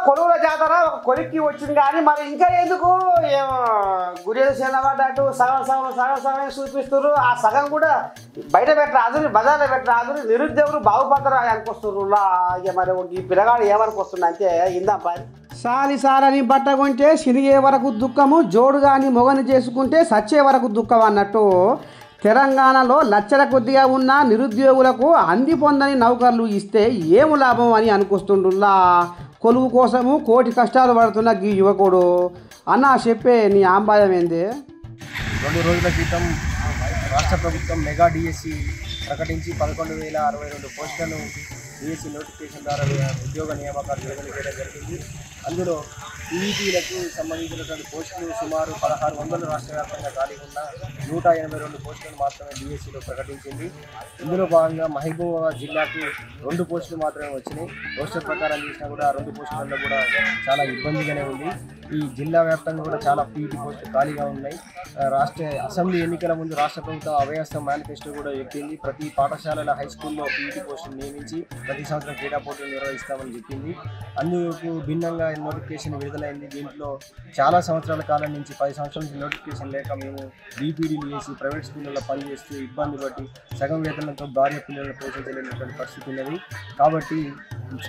కొలువుల జాతర ఒక కొలిక్కి వచ్చింది కానీ మరి ఇంకా ఎందుకు గురేది చిన్నబడ్డట్టు సగం సగం సగం సగం చూపిస్తున్నారు. ఆ సగం కూడా బయట పెట్టరాదు, బజార్లో పెట్టరాదు, నిరుద్యోగులు బాగుపడతారు అనుకొస్తున్నారు. ఇక మరి ఈ పిల్లగాడు ఏమనుకొస్తున్నా అంటే ఇందా పని సాలిసారని బట్ట కొంటే సిరిగే వరకు దుఃఖము, జోడుగాని మొగని చేసుకుంటే సచ్చే వరకు దుఃఖం అన్నట్టు తెలంగాణలో లక్షల కొద్దిగా ఉన్న నిరుద్యోగులకు అంది పొందని నౌకర్లు ఇస్తే ఏము లాభం అని అనుకొస్తుండుల్లా. కొలువు కోసము కోటి కష్టాలు పడుతున్న ఈ యువకుడు అన్న చెప్పే నీ ఆంబాయం ఏంది? 2 రోజుల క్రితం రాష్ట్ర ప్రభుత్వం మెగా డిఎస్సి ప్రకటించి 11,062 పోస్టులను డిఎస్సి నోటిఫికేషన్ ద్వారా ఉద్యోగ నియామకాలు విడుదల చేయడం జరిగింది. అందులో ఈఈటీలకు సంబంధించినటువంటి పోస్టులు సుమారు 1,600 రాష్ట్ర వ్యాప్తంగా ఖాళీ ఉన్న 182 పోస్టులను మాత్రమే డిఎస్సిలో ప్రకటించింది. ఇందులో భాగంగా మహబూబాబాద్ జిల్లాకు 2 పోస్టులు మాత్రమే వచ్చినాయి. పోస్టర్ ప్రకారం చూసినా కూడా 2 పోస్టులలో కూడా చాలా ఇబ్బందిగానే ఉంది. ఈ జిల్లా వ్యాప్తంగా కూడా చాలా పీఈటీ పోస్టులు ఖాళీగా ఉన్నాయి. రాష్ట్ర అసెంబ్లీ ఎన్నికల ముందు రాష్ట్ర ప్రభుత్వం అభయహస్తం మేనిఫెస్టో కూడా ఎక్కింది. ప్రతి పాఠశాలల హై స్కూల్లో పీఈటీ పోస్టులు నియమించి ప్రతి సంవత్సరం క్రీడా పోటీలు నిర్వహిస్తామని చెప్పింది. అందుకు భిన్నంగా నోటిఫికేషన్ విడుదలైంది. దీంట్లో చాలా సంవత్సరాల కాలం నుంచి 10 సంవత్సరాల నుంచి నోటిఫికేషన్ లేక మేము బీపీడీలు చేసి ప్రైవేట్ స్కూళ్ళలో పనిచేస్తూ ఇబ్బంది పట్టి సగం వేతనంతో భార్య పిల్లలను పోషించలేనటువంటి పరిస్థితి ఉన్నది. కాబట్టి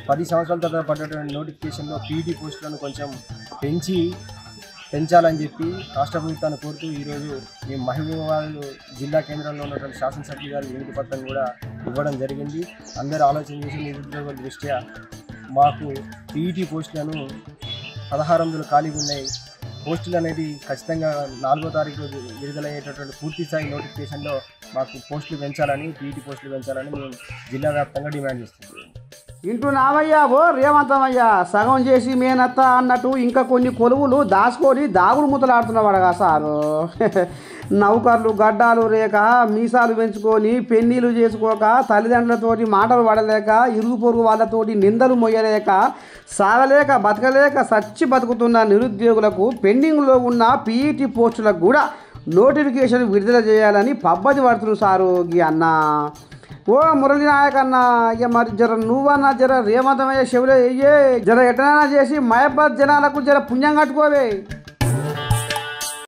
10 సంవత్సరాల తర్వాత పడ్డటువంటి నోటిఫికేషన్లో పీఈటీ పోస్టులను కొంచెం పెంచాలని చెప్పి రాష్ట్ర ప్రభుత్వాన్ని కోరుతూ ఈరోజు మేము మహబూబాబాద్ జిల్లా కేంద్రంలో ఉన్నటువంటి శాసనసభ్యులు గారి వినతి పత్రం కూడా ఇవ్వడం జరిగింది. అందరూ ఆలోచన చేసి నిరుద్యోగుల దృష్ట్యా మాకు పీఈటీ పోస్టులను 1600 ఖాళీగా ఉన్నాయి. పోస్టులు అనేది ఖచ్చితంగా 4వ తారీఖు విడుదలయ్యేటటువంటి పూర్తిస్థాయి నోటిఫికేషన్లో మాకు పోస్టులు పెంచాలని, పీఈటీ పోస్టులు పెంచాలని మేము జిల్లా వ్యాప్తంగా డిమాండ్ చేస్తున్నాం. వింటున్నావయ్యా ఓ రేవంతమయ్యా, సగం చేసి మేనత్త అన్నట్టు ఇంకా కొన్ని కొలువులు దాచుకొని దాగుడు ముతలాడుతున్నవాడుగా సారు. నౌకర్లు గడ్డాలు రేక మీసాలు పెంచుకొని పెన్నీలు చేసుకోక తల్లిదండ్రులతోటి మాటలు పడలేక ఇరుగు పొరుగు వాళ్ళతోటి నిందలు మొయ్యలేక సాగలేక బతకలేక సచ్చి బతుకుతున్న నిరుద్యోగులకు పెండింగ్లో ఉన్న పీఈటీ పోస్టులకు కూడా నోటిఫికేషన్ విడుదల చేయాలని పబ్బది పడుతున్నారు సారు గీ అన్న. ఓ మురళీ నాయక్ అన్న, ఇక మరి జర నువ్వన్నా జర రేవంతమయ్య చెవులే జర ఎటనైనా చేసి మహబాద్ జనాలకు జర పుణ్యం కట్టుకోవే.